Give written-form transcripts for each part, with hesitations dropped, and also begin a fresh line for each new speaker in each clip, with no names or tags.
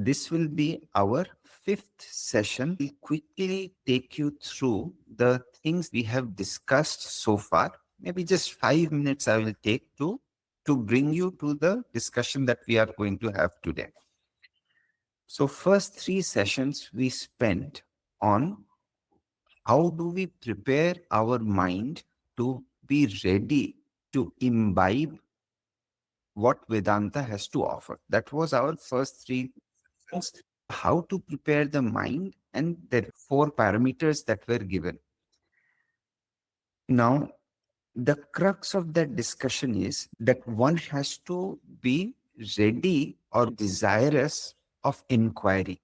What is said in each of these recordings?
This will be our fifth session. We'll quickly take you through the things we have discussed so far. Maybe just 5 minutes I will take to bring you to the discussion that we are going to have today. So first 3 sessions we spent on how do we prepare our mind to be ready to imbibe what Vedanta has to offer. That was our first 3 sessions. How to prepare the mind, and there are 4 parameters that were given. Now, the crux of that discussion is that one has to be ready or desirous of inquiry.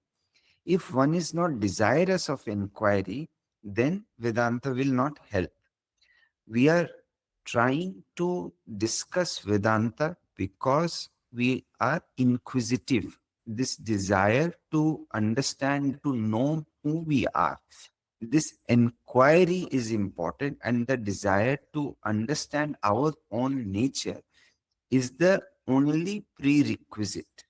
If one is not desirous of inquiry, then Vedanta will not help. We are trying to discuss Vedanta because we are inquisitive. This desire to understand, to know who we are. This inquiry is important, and the desire to understand our own nature is the only prerequisite.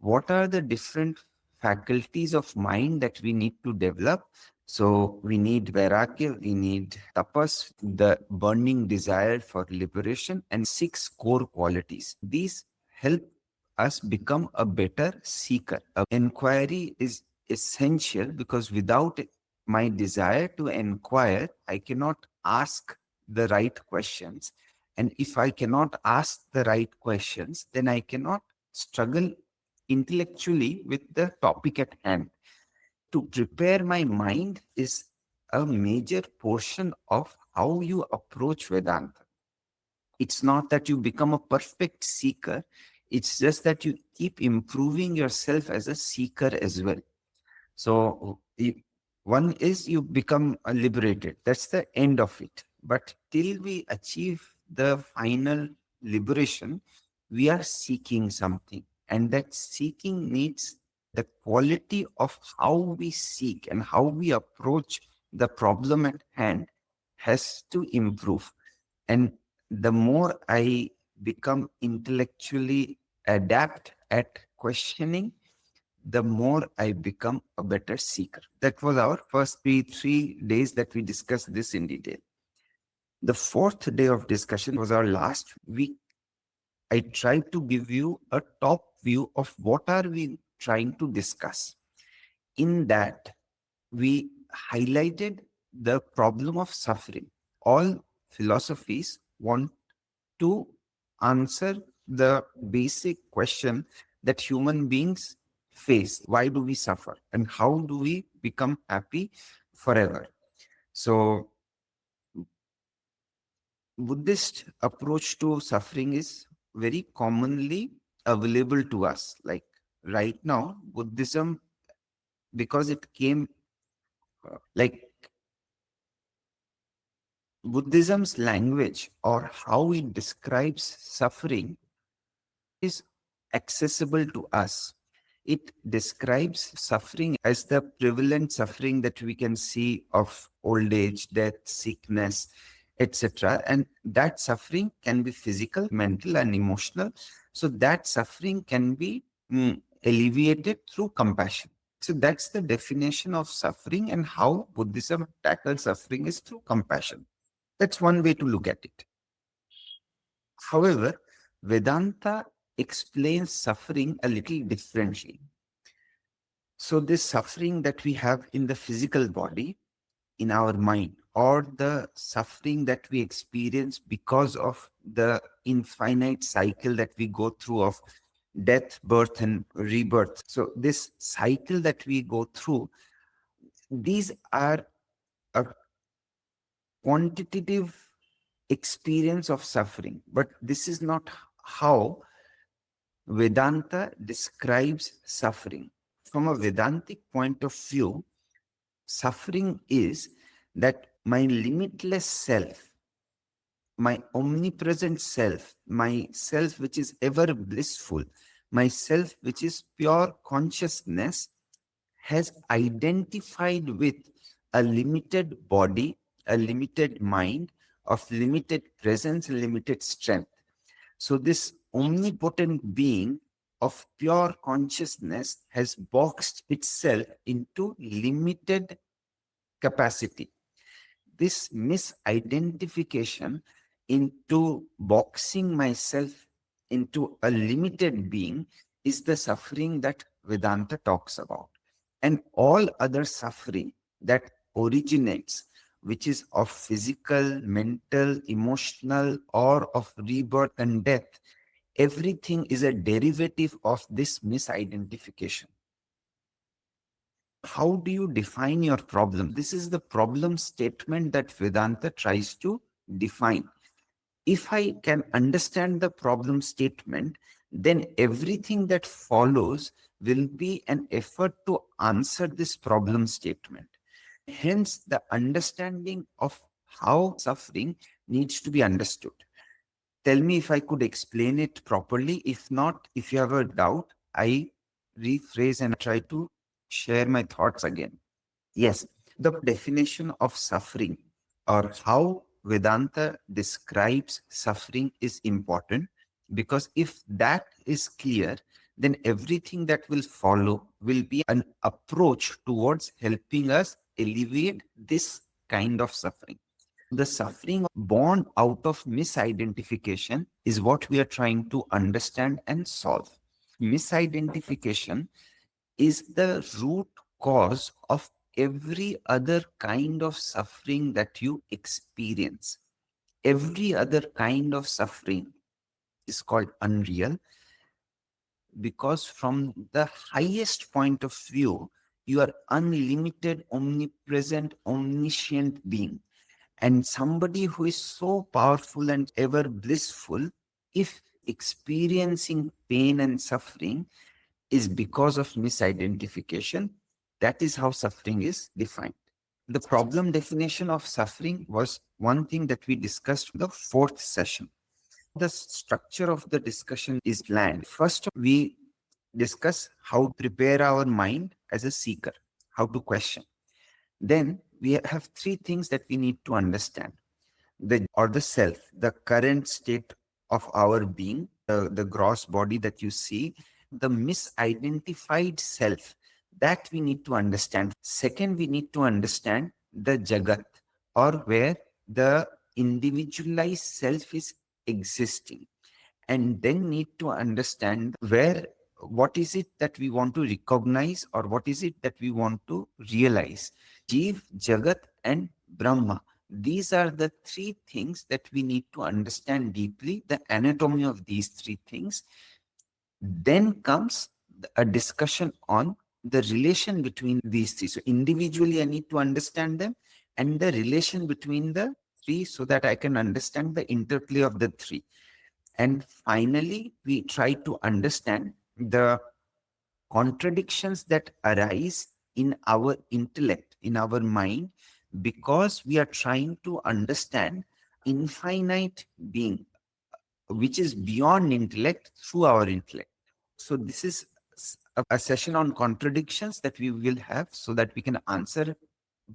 What are the different faculties of mind that we need to develop? So we need vairagya, we need tapas, the burning desire for liberation, and 6 core qualities. These help us become a better seeker. Inquiry is essential because without my desire to inquire, I cannot ask the right questions. And if I cannot ask the right questions, then I cannot struggle intellectually with the topic at hand. To prepare my mind is a major portion of how you approach Vedanta. It's not that you become a perfect seeker, it's just that you keep improving yourself as a seeker as well. So, one is you become liberated. That's the end of it. But till we achieve the final liberation, we are seeking something. And that seeking needs the quality of how we seek and how we approach the problem at hand has to improve. And the more I become intellectually adept at questioning, the more I become a better seeker. That was our first three days that we discussed this in detail. The fourth day of discussion was our last week. I tried to give you a top view of what are we trying to discuss. In that, we highlighted the problem of suffering. All philosophies want to answer the basic question that human beings face. Why do we suffer? And how do we become happy forever? So, Buddhist approach to suffering is very commonly available to us. Like right now, Buddhism, because it came like Buddhism's language or how it describes suffering is accessible to us. It describes suffering as the prevalent suffering that we can see of old age, death, sickness, etc. And that suffering can be physical, mental, and emotional. So that suffering can be alleviated through compassion. So that's the definition of suffering, and how Buddhism tackles suffering is through compassion. That's one way to look at it. However, Vedanta explains suffering a little differently. So this suffering that we have in the physical body, in our mind, or the suffering that we experience because of the infinite cycle that we go through of death, birth, and rebirth. So this cycle that we go through, these are a quantitative experience of suffering, but this is not how Vedanta describes suffering. From a Vedantic point of view, suffering is that my limitless self, my omnipresent self, my self which is ever blissful, my self which is pure consciousness, has identified with a limited body, a limited mind, of limited presence, limited strength. So this omnipotent being of pure consciousness has boxed itself into limited capacity. This misidentification into boxing myself into a limited being is the suffering that Vedanta talks about. And all other suffering that originates, which is of physical, mental, emotional, or of rebirth and death, everything is a derivative of this misidentification. How do you define your problem? This is the problem statement that Vedanta tries to define. If I can understand the problem statement, then everything that follows will be an effort to answer this problem statement. Hence, the understanding of how suffering needs to be understood. Tell me if I could explain it properly. If not, if you have a doubt, I rephrase and try to share my thoughts again. Yes, the definition of suffering or how Vedanta describes suffering is important, because if that is clear, then everything that will follow will be an approach towards helping us alleviate this kind of suffering. The suffering born out of misidentification is what we are trying to understand and solve. Misidentification is the root cause of every other kind of suffering that you experience. Every other kind of suffering is called unreal, because from the highest point of view, you are unlimited, omnipresent, omniscient being. And somebody who is so powerful and ever blissful, if experiencing pain and suffering, is because of misidentification. That is how suffering is defined. The problem definition of suffering was one thing that we discussed in the fourth session. The structure of the discussion is planned. First, we discuss how to prepare our mind as a seeker, how to question. Then we have three things that we need to understand: the self, the current state of our being, the gross body that you see, the misidentified self, that we need to understand. Second, we need to understand the jagat, or where the individualized self is existing. And then need to understand where, what is it that we want to recognize, or what is it that we want to realize. Jeev, Jagat, and Brahma. These are the three things that we need to understand deeply, the anatomy of these three things. Then comes a discussion on the relation between these three. So individually, I need to understand them, and the relation between the three, so that I can understand the interplay of the three. And finally, we try to understand the contradictions that arise in our intellect, in our mind, because we are trying to understand infinite being, which is beyond intellect, through our intellect. So this is a session on contradictions that we will have, so that we can answer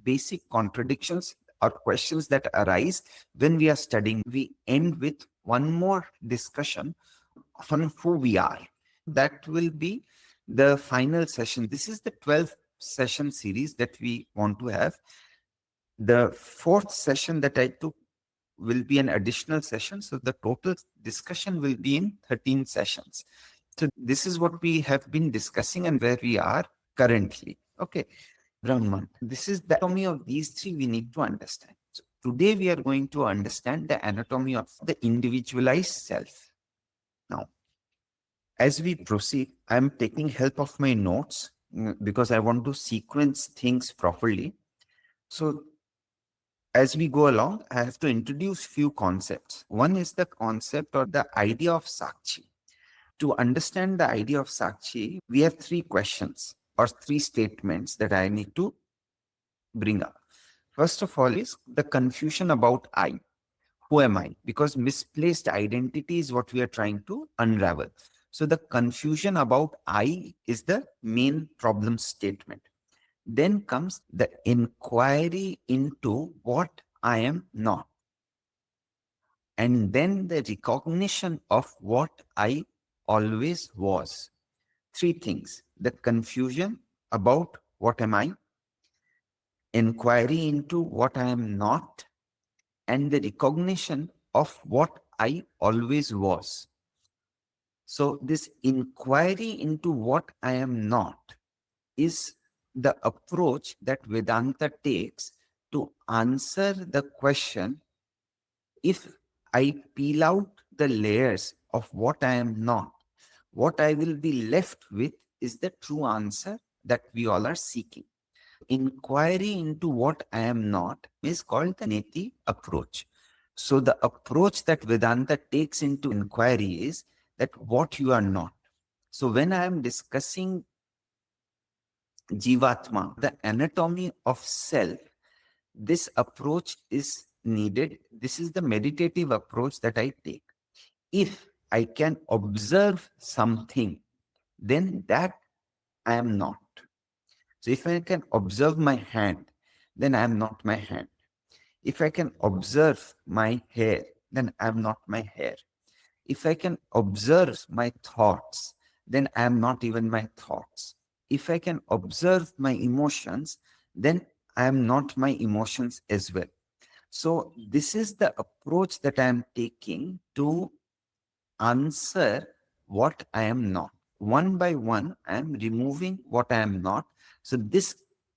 basic contradictions or questions that arise when we are studying. We end with one more discussion on who we are. That will be the final session. This is the 12th session series that we want to have. The fourth session that I took will be an additional session. So the total discussion will be in 13 sessions. So this is what we have been discussing and where we are currently. Okay. Brahman. This is the anatomy of these three we need to understand. So today we are going to understand the anatomy of the individualized self. Now, as we proceed, I'm taking help of my notes because I want to sequence things properly. So as we go along, I have to introduce few concepts. One is the concept or the idea of Sakshi. To understand the idea of Sakshi, we have three questions or three statements that I need to bring up. First of all is the confusion about I. Who am I? Because misplaced identity is what we are trying to unravel. So the confusion about I is the main problem statement. Then comes the inquiry into what I am not. And then the recognition of what I always was. three things: the confusion about what am I, inquiry into what I am not, and the recognition of what I always was. So, this inquiry into what I am not is the approach that Vedanta takes to answer the question: if I peel out the layers of what I am not, what I will be left with is the true answer that we all are seeking. Inquiry into what I am not is called the Neti approach. So, the approach that Vedanta takes into inquiry is that what you are not. So, when I am discussing Jivatma, the anatomy of self, this approach is needed. This is the meditative approach that I take. If I can observe something, then that I am not. So if I can observe my hand, then I am not my hand. If I can observe my hair, then I am not my hair. If I can observe my thoughts, then I am not even my thoughts. If I can observe my emotions, then I am not my emotions as well. So, this is the approach that I am taking to answer what I am not. One by one, I am removing what I am not. So, this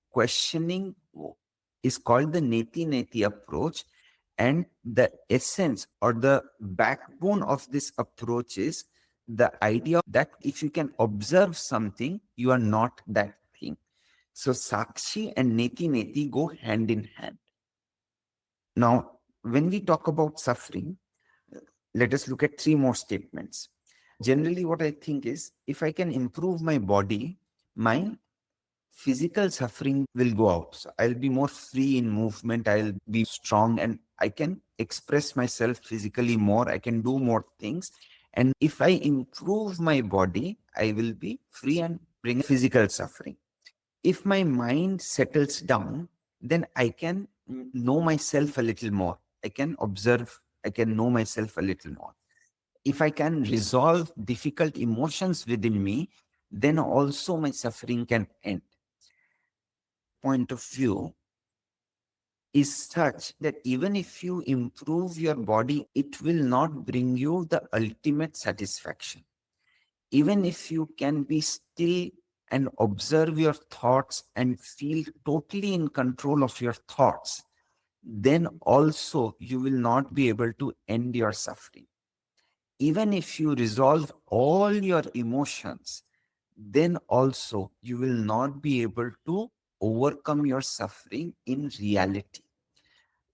questioning is called the Neti-Neti approach. And the essence or the backbone of this approach is the idea that if you can observe something, you are not that thing. So, Sakshi and Neti-Neti go hand in hand. Now, when we talk about suffering, let us look at three more statements. Generally, what I think is if I can improve my body, my physical suffering will go out. So I'll be more free in movement, I'll be strong, and I can express myself physically more, I can do more things. And if I improve my body, I will be free and bring physical suffering. If my mind settles down, then I can know myself a little more. I can observe, I can know myself a little more. If I can resolve difficult emotions within me, then also my suffering can end. Point of view is such that even if you improve your body, it will not bring you the ultimate satisfaction. Even if you can be still and observe your thoughts and feel totally in control of your thoughts, then also you will not be able to end your suffering. Even if you resolve all your emotions, then also you will not be able to overcome your suffering in reality.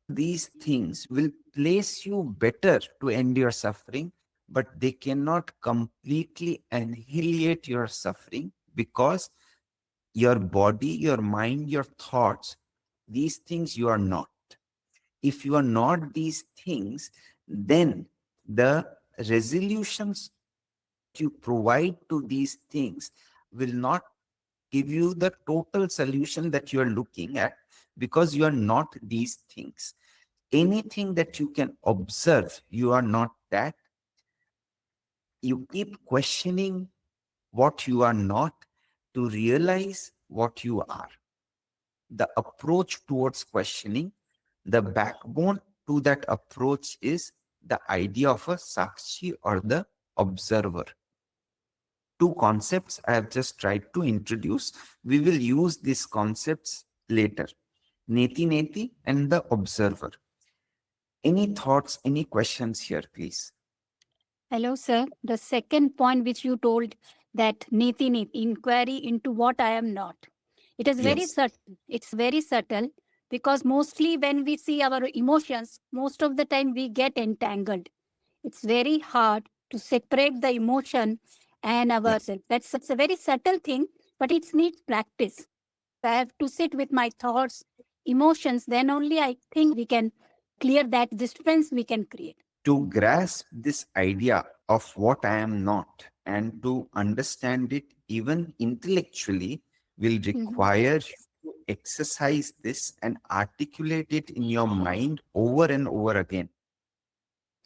These things will place you better to end your suffering, but they cannot completely annihilate your suffering because your body, your mind, your thoughts, these things you are not. If you are not these things, then the resolutions you provide to these things will not give you the total solution that you are looking at because you are not these things. Anything that you can observe, you are not that. You keep questioning what you are not to realize what you are. The approach towards questioning, the backbone to that approach is the idea of a sakshi or the observer. Two concepts I have just tried to introduce. We will use these concepts later. Neti-Neti and the observer. Any thoughts, any questions here, please?
Hello, sir. The second point which you told, that Neti-Neti, inquiry into what I am not. It is very
Yes.
subtle. It's very subtle because mostly when we see our emotions, most of the time we get entangled. It's very hard to separate the emotion and
Yeah.
ourselves. That's a very subtle thing, but it needs practice. I have to sit with my thoughts, emotions, then only I think we can clear that distance we can create.
To grasp this idea of what I am not and to understand it even intellectually will
Mhm.
require you to exercise this and articulate it in your mind over and over again.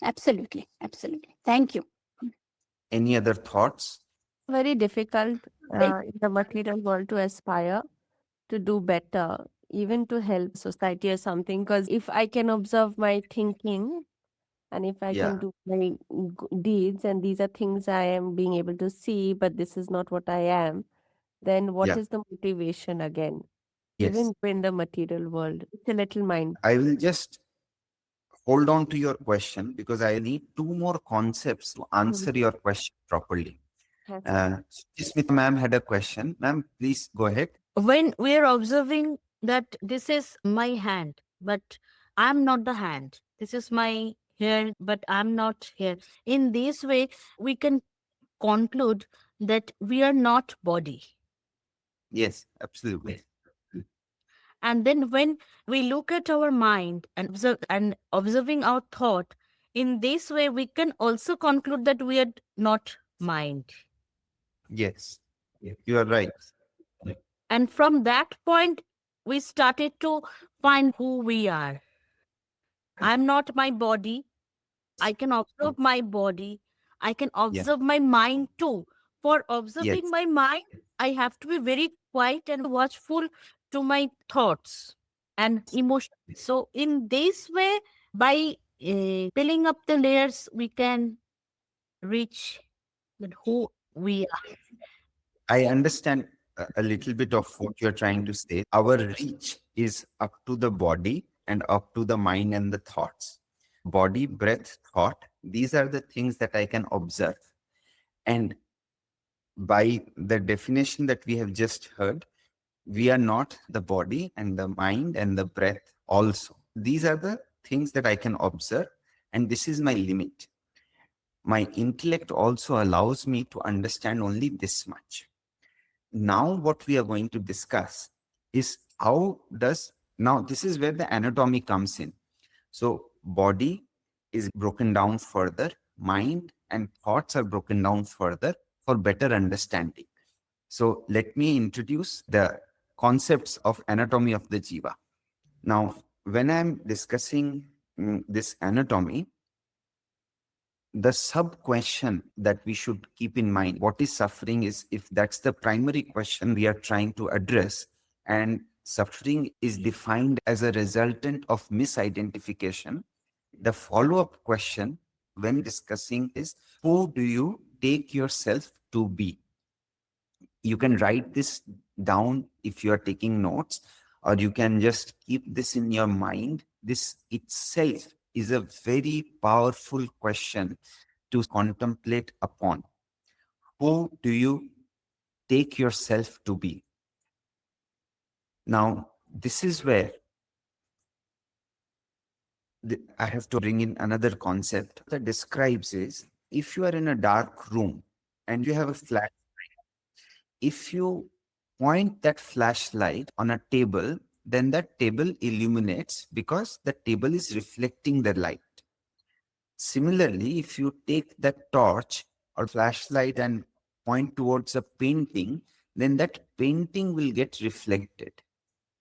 Absolutely. Absolutely. Thank you.
Any other thoughts?
Very difficult in the material world to aspire to do better, even to help society or something. Because if I can observe my thinking and if I
Yeah,
can do my deeds, and these are things I am being able to see, but this is not what I am, then what
yeah,
is the motivation again?
yes.
Even in the material world, it's a little mind.
I will just hold on to your question because I need two more concepts to
Mhm.
answer your question properly. Smita ma'am had a question. Ma'am, please go ahead.
When we are observing that this is my hand, but I'm not the hand, this is my hair, but I'm not here. In this way, we can conclude that we are not body.
Yes, absolutely.
And then when we look at our mind and observing our thought, in this way we can also conclude that we are not mind.
Yes, you are right.
And from that point, we started to find who we are. I'm not my body. I can observe my body. I can
Yeah,
observe my mind too. For observing
yes.
my mind, I have to be very quiet and watchful to my thoughts and emotions. So, in this way, by peeling up the layers, we can reach that who we are.
I understand a little bit of what you're trying to say. Our reach is up to the body and up to the mind and the thoughts. Body, breath, thought, these are the things that I can observe. And by the definition that we have just heard, we are not the body and the mind and the breath also. These are the things that I can observe, and this is my limit. My intellect also allows me to understand only this much. Now what we are going to discuss is how does, now this is where the anatomy comes in. So body is broken down further, mind and thoughts are broken down further for better understanding. So let me introduce the concepts of anatomy of the jiva. Now when I'm discussing this anatomy, the sub question that we should keep in mind, what is suffering, is if that's the primary question we are trying to address, and suffering is defined as a resultant of misidentification, the follow up question when discussing is, who do you take yourself to be? You can write this down if you are taking notes, or you can just keep this in your mind. This itself is a very powerful question to contemplate upon. Who do you take yourself to be? Now, this is where I have to bring in another concept that describes is, if you are in a dark room and you have a flash, if you point that flashlight on a table, then that table illuminates because the table is reflecting the light. Similarly, if you take that torch or flashlight and point towards a painting, then that painting will get reflected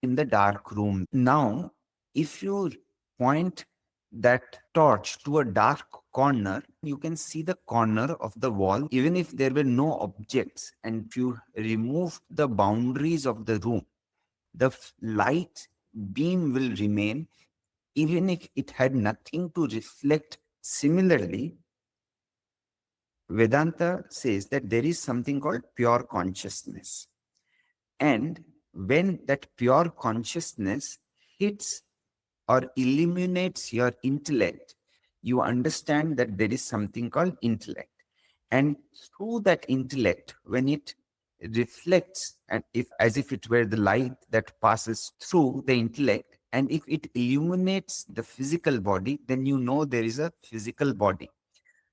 in the dark room. Now, if you point that torch to a dark corner, you can see the corner of the wall, even if there were no objects. And if you remove the boundaries of the room, the light beam will remain, even if it had nothing to reflect. Similarly, Vedanta says that there is something called pure consciousness. And when that pure consciousness hits or illuminates your intellect, you understand that there is something called intellect. And through that intellect, when it reflects, and if as if it were the light that passes through the intellect, and if it illuminates the physical body, then you know there is a physical body.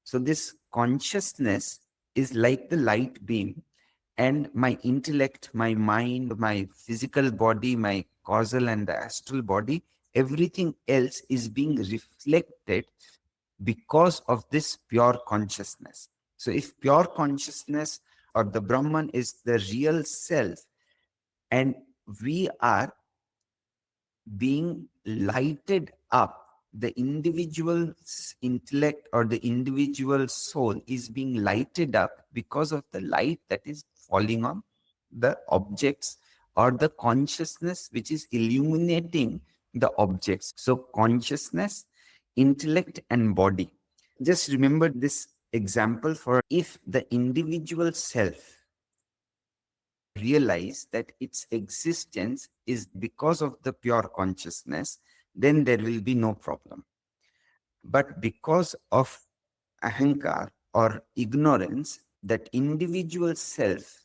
So this consciousness is like the light beam, and my intellect, my mind, my physical body, my causal and the astral body, everything else is being reflected because of this pure consciousness. So if pure consciousness or the Brahman is the real self, and we are being lighted up the individual's intellect or the individual soul is being lighted up because of the light that is falling on the objects or the consciousness which is illuminating the objects. So consciousness, intellect and body. Just remember this example for if the individual self realize that its existence is because of the pure consciousness, then there will be no problem. But because of ahankar or ignorance, that individual self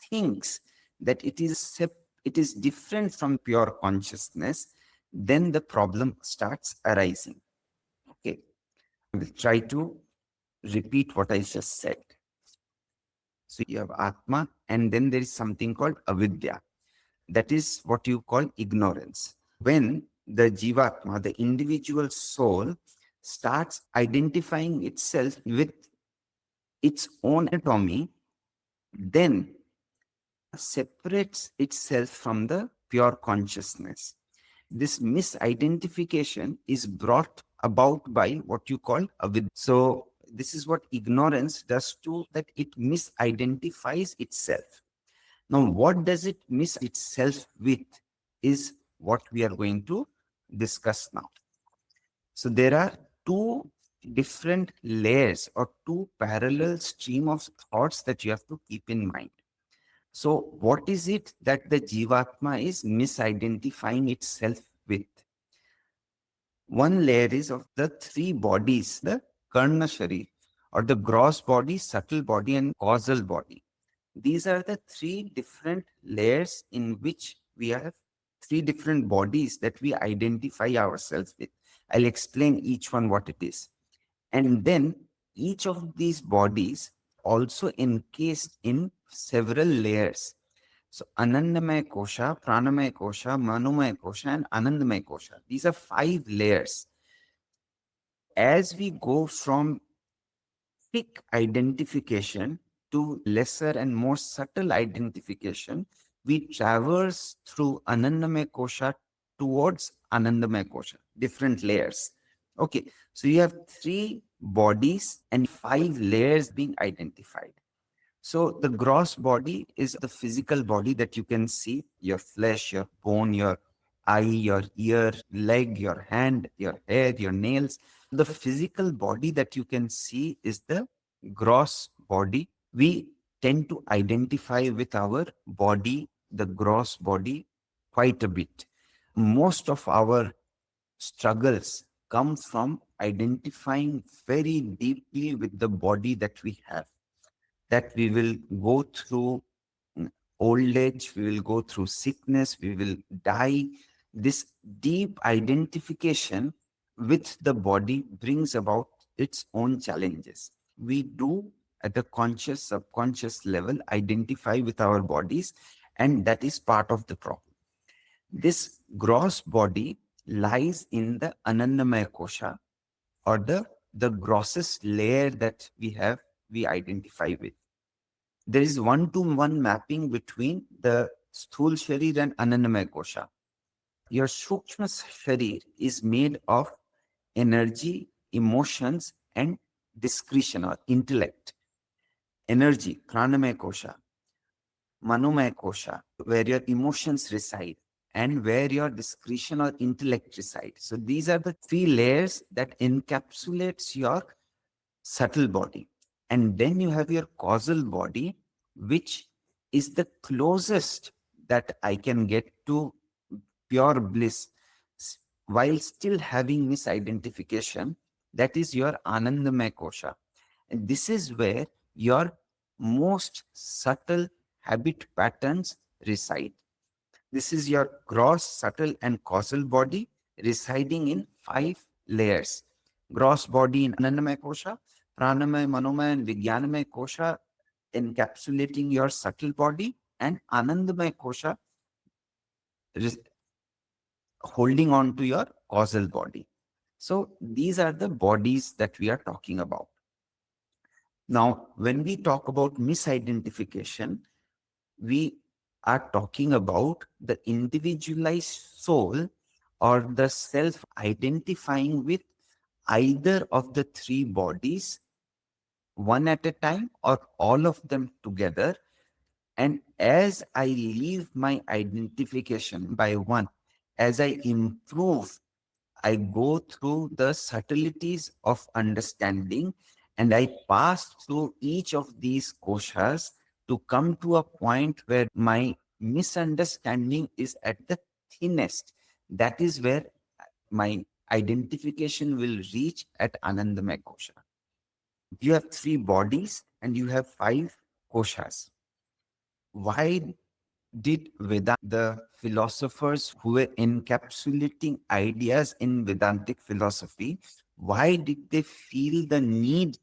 thinks that it is different from pure consciousness, then the problem starts arising. Okay, I will try to repeat what I just said. So you have Atma, and then there is something called avidya. That is what you call ignorance. When the Jivatma, the individual soul, starts identifying itself with its own anatomy, then separates itself from the pure consciousness. This misidentification is brought about by what you call avidya. So this is what ignorance does to that, it misidentifies itself. Now, what does it miss itself with is what we are going to discuss now. So there are two different layers or two parallel stream of thoughts that you have to keep in mind. So what is it that the Jivatma is misidentifying itself with? One layer is of the three bodies, the Karna Sharir, or the gross body, subtle body, and causal body. These are the three different layers in which we have three different bodies that we identify ourselves with. I'll explain each one what it is. And then each of these bodies also encased in several layers. So Anandamaya Kosha, Pranamaya Kosha, Manomaya Kosha, and Anandamaya Kosha. These are 5 layers. As we go from thick identification to lesser and more subtle identification, we traverse through Anandamaya Kosha towards Anandamaya Kosha, different layers. Okay, so you have 3 bodies and 5 layers being identified. So the gross body is the physical body that you can see, your flesh, your bone, your eye, your ear, leg, your hand, your hair, your nails. The physical body that you can see is the gross body. We tend to identify with our body, the gross body, quite a bit. Most of our struggles come from identifying very deeply with the body that we have, that we will go through old age, we will go through sickness, we will die. This deep identification with the body brings about its own challenges. We do at the conscious, subconscious level identify with our bodies, and that is part of the problem. This gross body lies in the Anandamaya Kosha, or the grossest layer that we identify with. There is one-to-one mapping between the Sthul Sharir and Anandamaya Kosha. Your Sukshma Sharir is made of energy, emotions, and discretion or intellect. Energy, Pranamaya Kosha, Manomaya Kosha, where your emotions reside, and where your discretion or intellect reside. So these are the 3 layers that encapsulates your subtle body. And then you have your causal body, which is the closest that I can get to pure bliss while still having misidentification. That is your Anandamaya Kosha. And this is where your most subtle habit patterns reside. This is your gross, subtle, and causal body residing in 5 layers. Gross body in Anandamaya Kosha, Pranamaya, Manomaya, and Vijnanamaya Kosha encapsulating your subtle body, and Anandamaya Kosha holding on to your causal body. So these are the bodies that we are talking about. Now, when we talk about misidentification, we are talking about the individualized soul or the self identifying with either of the three bodies, one at a time or all of them together. And as I leave my identification by one, as I improve, I go through the subtleties of understanding, and I pass through each of these koshas to come to a point where my misunderstanding is at the thinnest. That is where my identification will reach at Anandamaya kosha. You have three bodies and you have five koshas. Why did Vedanta, the philosophers who were encapsulating ideas in Vedantic philosophy, why did they feel the need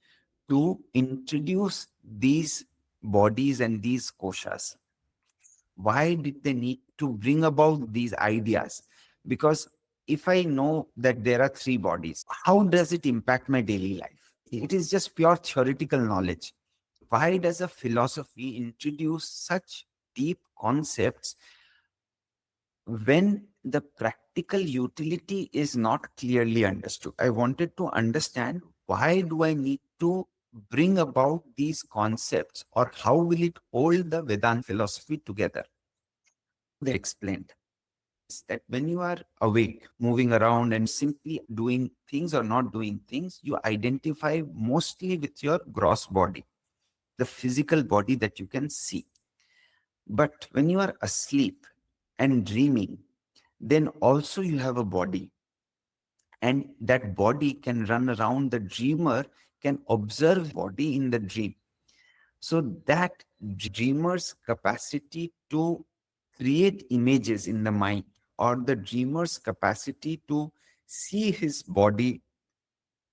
to introduce these bodies and these koshas? Why did they need to bring about these ideas? Because if I know that there are three bodies, how does it impact my daily life? It is just pure theoretical knowledge. Why does a philosophy introduce such deep concepts when the practical utility is not clearly understood? I wanted to understand, why do I need to bring about these concepts, or how will it hold the Vedanta philosophy together? They explained that when you are awake, moving around and simply doing things or not doing things, you identify mostly with your gross body, the physical body that you can see. But when you are asleep and dreaming, then also you have a body, and that body can run around. The dreamer can observe body in the dream. So that dreamer's capacity to create images in the mind, or the dreamer's capacity to see his body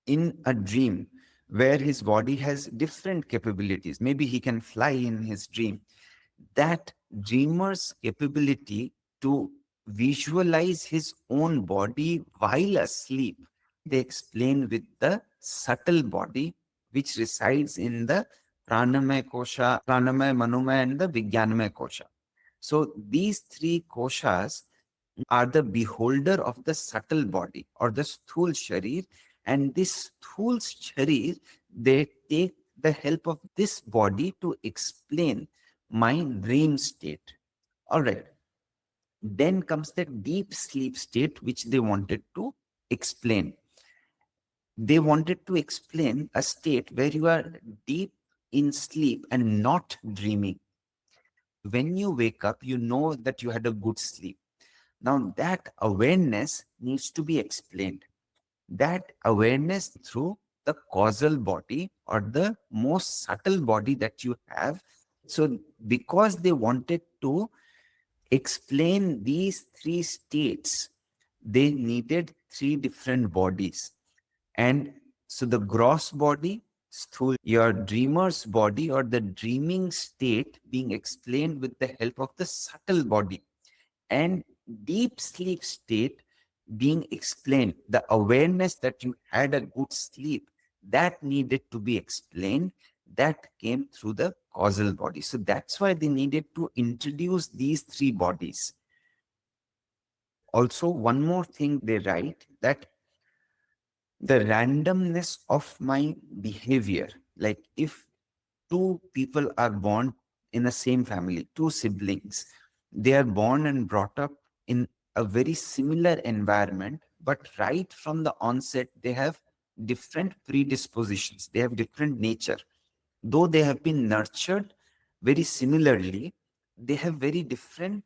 in a dream, where his body has different capabilities. Maybe he can fly in his dream. That dreamer's capability to visualize his own body while asleep, they explain with the subtle body which resides in the pranamaya kosha, pranamaya, manomaya, and the vijnanamaya kosha. So these three koshas are the beholder of the subtle body, or the sthul sharir, and this sthul sharir, they take the help of this body to explain my dream state. All right. Then comes the deep sleep state, which they wanted to explain. They wanted to explain a state where you are deep in sleep and not dreaming. When you wake up, you know that you had a good sleep. Now, that awareness needs to be explained. That awareness through the causal body, or the most subtle body that you have. So, because they wanted to explain these three states, they needed three different bodies. And so the gross body, sthul, your dreamer's body, or the dreaming state, being explained with the help of the subtle body, and deep sleep state being explained, the awareness that you had a good sleep, that needed to be explained, that came through the causal body. So that's why they needed to introduce these three bodies. Also, one more thing they write, that the randomness of my behavior, like if two people are born in the same family, two siblings, they are born and brought up in a very similar environment, but right from the onset, they have different predispositions, they have different nature. Though they have been nurtured very similarly, they have very different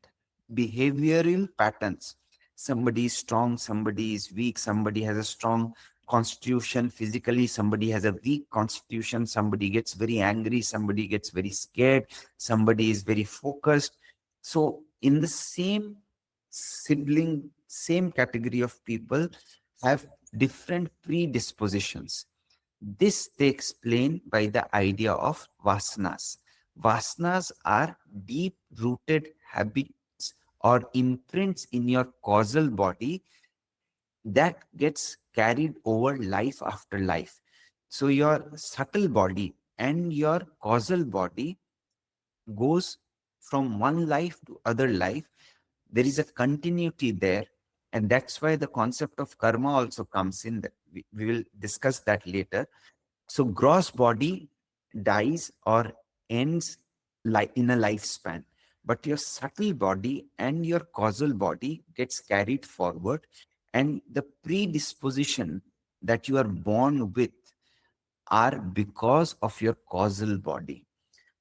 behavioral patterns. Somebody is strong, somebody is weak, somebody has a strong constitution physically, somebody has a weak constitution, somebody gets very angry, somebody gets very scared, somebody is very focused. So in the same sibling, same category of people have different predispositions. This they explain by the idea of vasanas. Vasanas are deep rooted habits or imprints in your causal body that gets carried over life after life. So your subtle body and your causal body goes from one life to other life. There is a continuity there. And that's why the concept of karma also comes in. That we will discuss that later. So gross body dies or ends like in a lifespan, but your subtle body and your causal body gets carried forward, and the predisposition that you are born with are because of your causal body.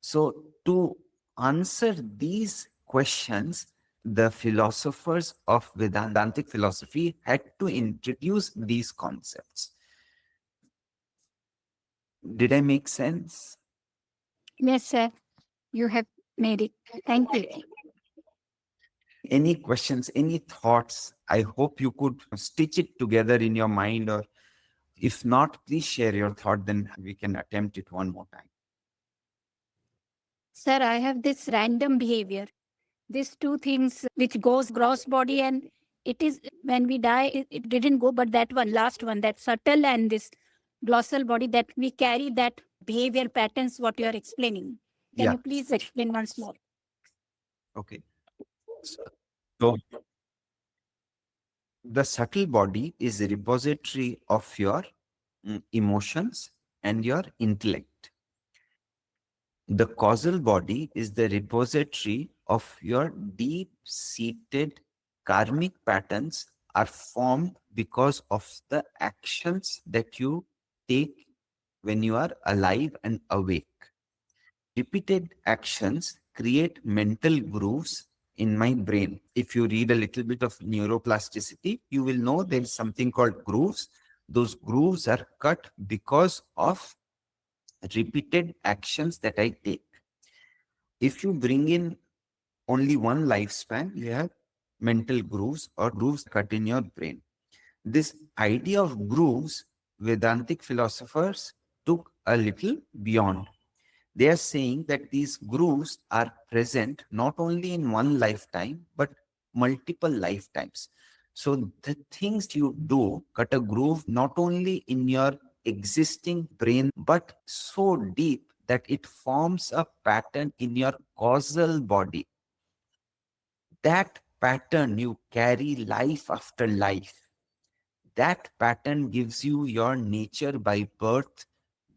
So to answer these questions, the philosophers of Vedantic philosophy had to introduce these concepts. Did I make sense?
Yes, sir. You have made it. Thank you.
Any questions, any thoughts? I hope you could stitch it together in your mind, or if not, please share your thought, then we can attempt it one more time.
Sir, I have this random behavior. These two things which goes gross body, and it is when we die, it didn't go, but that one, last one, that subtle and this glossal body, that we carry that behavior patterns, what you are explaining. Can
Yeah.
you please explain once more?
Okay. So the subtle body is a repository of your emotions and your intellect. The causal body is the repository of your deep-seated karmic patterns are formed because of the actions that you take when you are alive and awake. Repeated actions create mental grooves in my brain. If you read a little bit of neuroplasticity, you will know there is something called grooves. Those grooves are cut because of repeated actions that I take. If you bring in only one lifespan, you have mental grooves or grooves cut in your brain. This idea of grooves, Vedantic philosophers took a little beyond. They are saying that these grooves are present not only in one lifetime, but multiple lifetimes. So the things you do cut a groove not only in your existing brain, but so deep that it forms a pattern in your causal body. That pattern you carry life after life. That pattern gives you your nature by birth,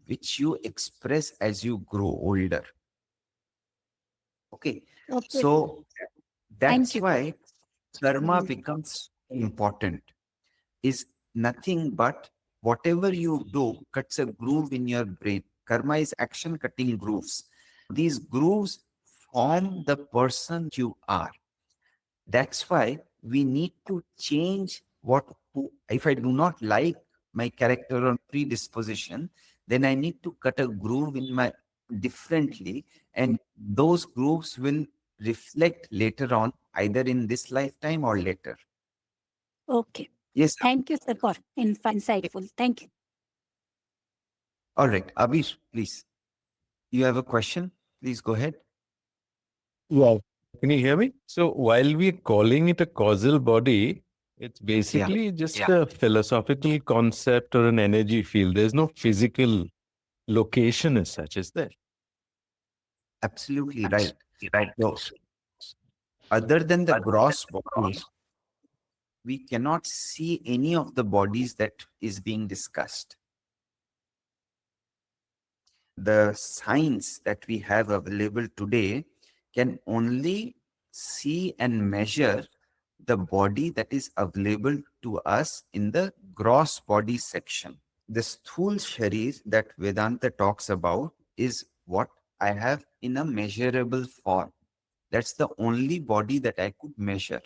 which you express as you grow older. Okay.
Okay.
So
Thank
that's
you.
why karma becomes important. Is nothing but whatever you do cuts a groove in your brain. Karma is action cutting grooves. These grooves form the person you are. That's why we need to change if I do not like my character or predisposition, then I need to cut a groove in my differently, and those grooves will reflect later on, either in this lifetime or later.
Okay.
Yes.
Thank you, sir, for insightful. Thank you.
All right. Abhish, please. You have a question? Please go ahead.
Wow. Can you hear me? So while we're calling it a causal body, it's
Yeah.
basically just a philosophical concept or an energy field. There's no physical location as such, is there?
Absolutely right. So, other than the gross body, we cannot see any of the bodies that is being discussed. The science that we have available today can only see and measure the body that is available to us in the gross body section. The sthul sharir that Vedanta talks about is what I have in a measurable form. That's the only body that I could measure.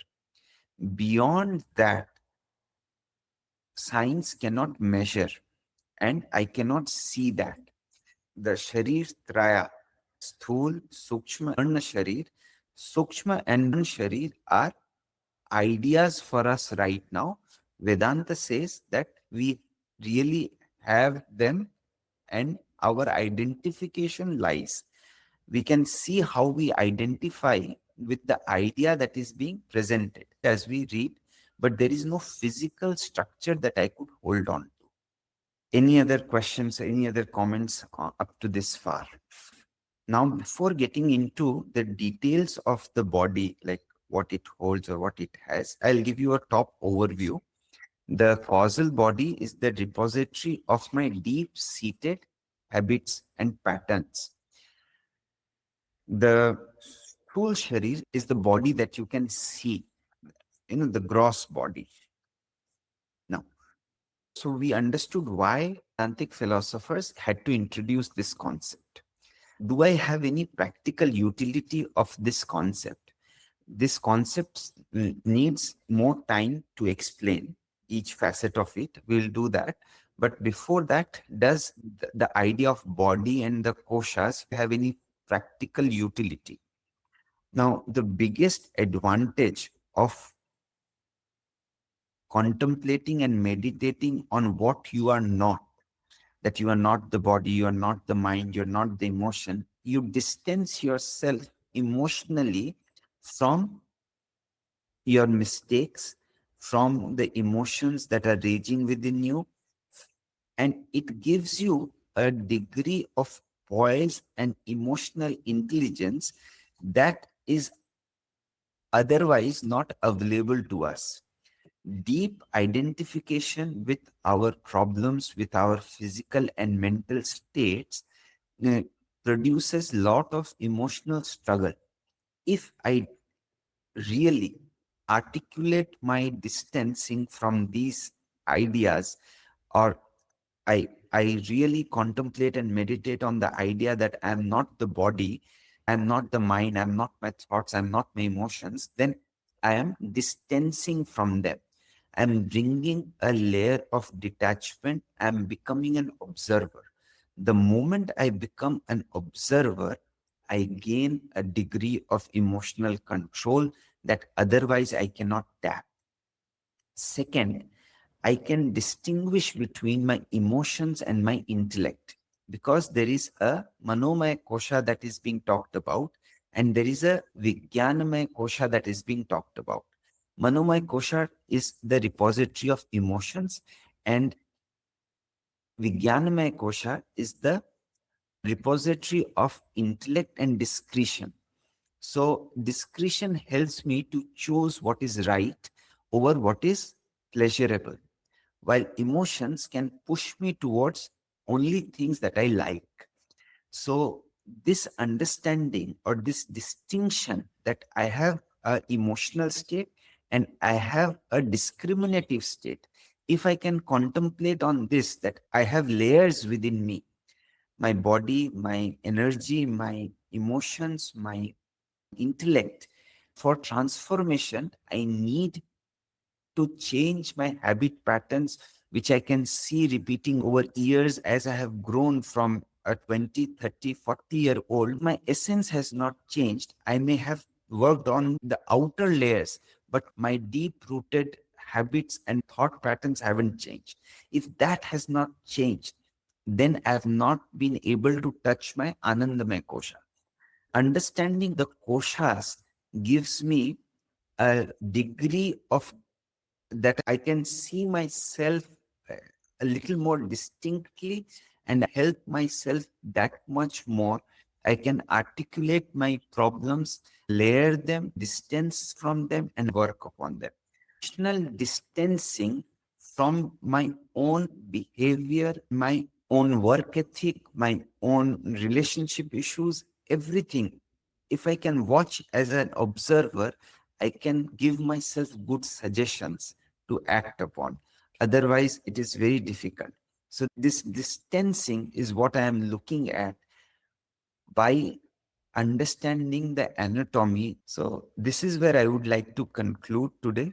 Beyond that, science cannot measure, and I cannot see that. The Sharir Traya, Sthul, Sukshma, Varna Sharir, Sukshma and Varna Sharir are ideas for us right now. Vedanta says that we really have them, and our identification lies. We can see how we identify with the idea that is being presented as we read, but there is no physical structure that I could hold on to. Any other questions, any other comments up to this far? Now, before getting into the details of the body, like what it holds or what it has. I'll give you a top overview. The causal body is the repository of my deep-seated habits and patterns. The Sthul Sharir is the body that you can see, the gross body. Now, so we understood why Vedantic philosophers had to introduce this concept. Do I have any practical utility of this concept? This concept needs more time to explain each facet of it. We'll do that. But before that, does the idea of body and the koshas have any practical utility? Now, the biggest advantage of contemplating and meditating on what you are not, that you are not the body, you are not the mind, you're not the emotion, you distance yourself emotionally from your mistakes, from the emotions that are raging within you, and it gives you a degree of poise and emotional intelligence that is otherwise not available to us. Deep identification with our problems, with our physical and mental states, uh, produces lot of emotional struggle. If I really articulate my distancing from these ideas, or I really contemplate and meditate on the idea that I'm not the body, I'm not the mind, I'm not my thoughts, I'm not my emotions, then I am distancing from them. I'm bringing a layer of detachment. I'm becoming an observer. The moment I become an observer, I gain a degree of emotional control that otherwise I cannot tap. Second, I can distinguish between my emotions and my intellect, because there is a manomaya kosha that is being talked about, and there is a vijnanamaya kosha that is being talked about. Manomaya kosha is the repository of emotions, and vijnanamaya kosha is the repository of intellect and discretion. So discretion helps me to choose what is right over what is pleasurable, while emotions can push me towards only things that I like. So this understanding or this distinction that I have an emotional state and I have a discriminative state, if I can contemplate on this, that I have layers within me, my body, my energy, my emotions, my intellect, for transformation, I need to change my habit patterns, which I can see repeating over years as I have grown from a 20, 30, 40-year-old. My essence has not changed. I may have worked on the outer layers, but my deep-rooted habits and thought patterns haven't changed. If that has not changed, then I have not been able to touch my Anandamaya Kosha. Understanding the koshas gives me a degree of that I can see myself a little more distinctly and help myself that much more. I can articulate my problems, layer them, distance from them, and work upon them. Emotional distancing from my own behavior, my own work ethic, my own relationship issues, everything. If I can watch as an observer, I can give myself good suggestions to act upon. Otherwise, it is very difficult. So this distancing is what I am looking at by understanding the anatomy. So this is where I would like to conclude today.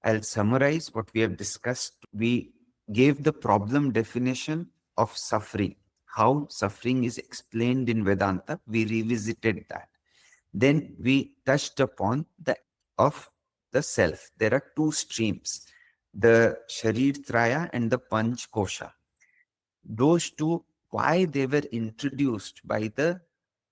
I'll summarize what we have discussed. We gave the problem definition of suffering, how suffering is explained in Vedanta. We revisited that. Then we touched upon the of the self. There are two streams, the Sharir Traya and the Panch Kosha. Those two, why they were introduced by the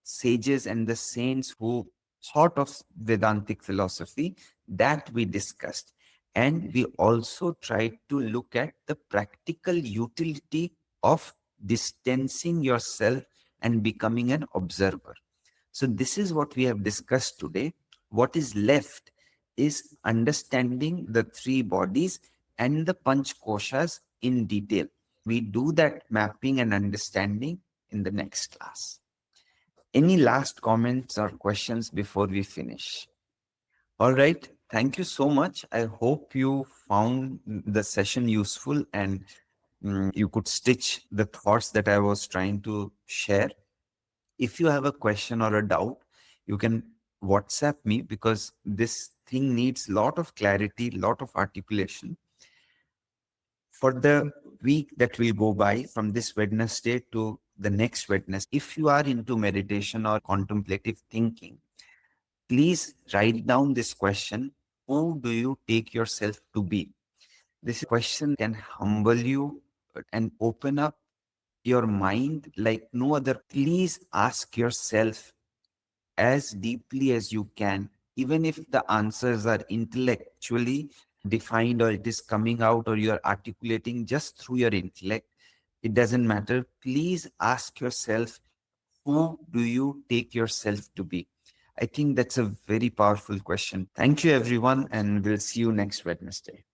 sages and the saints who thought of Vedantic philosophy, that we discussed. And we also tried to look at the practical utility of distancing yourself and becoming an observer. So this is what we have discussed today. What is left is understanding the three bodies and the panch koshas in detail. We do that mapping and understanding in the next class. Any last comments or questions before we finish? All right. Thank you so much. I hope you found the session useful and you could stitch the thoughts that I was trying to share. If you have a question or a doubt, you can WhatsApp me, because this thing needs a lot of clarity, lot of articulation. For the week that will go by from this Wednesday to the next Wednesday, if you are into meditation or contemplative thinking, please write down this question: who do you take yourself to be? This question can humble you and open up your mind like no other. Please ask yourself as deeply as you can, even if the answers are intellectually defined, or it is coming out, or you are articulating just through your intellect. It doesn't matter. Please ask yourself, who do you take yourself to be? I think that's a very powerful question. Thank you, everyone, and we'll see you next Wednesday.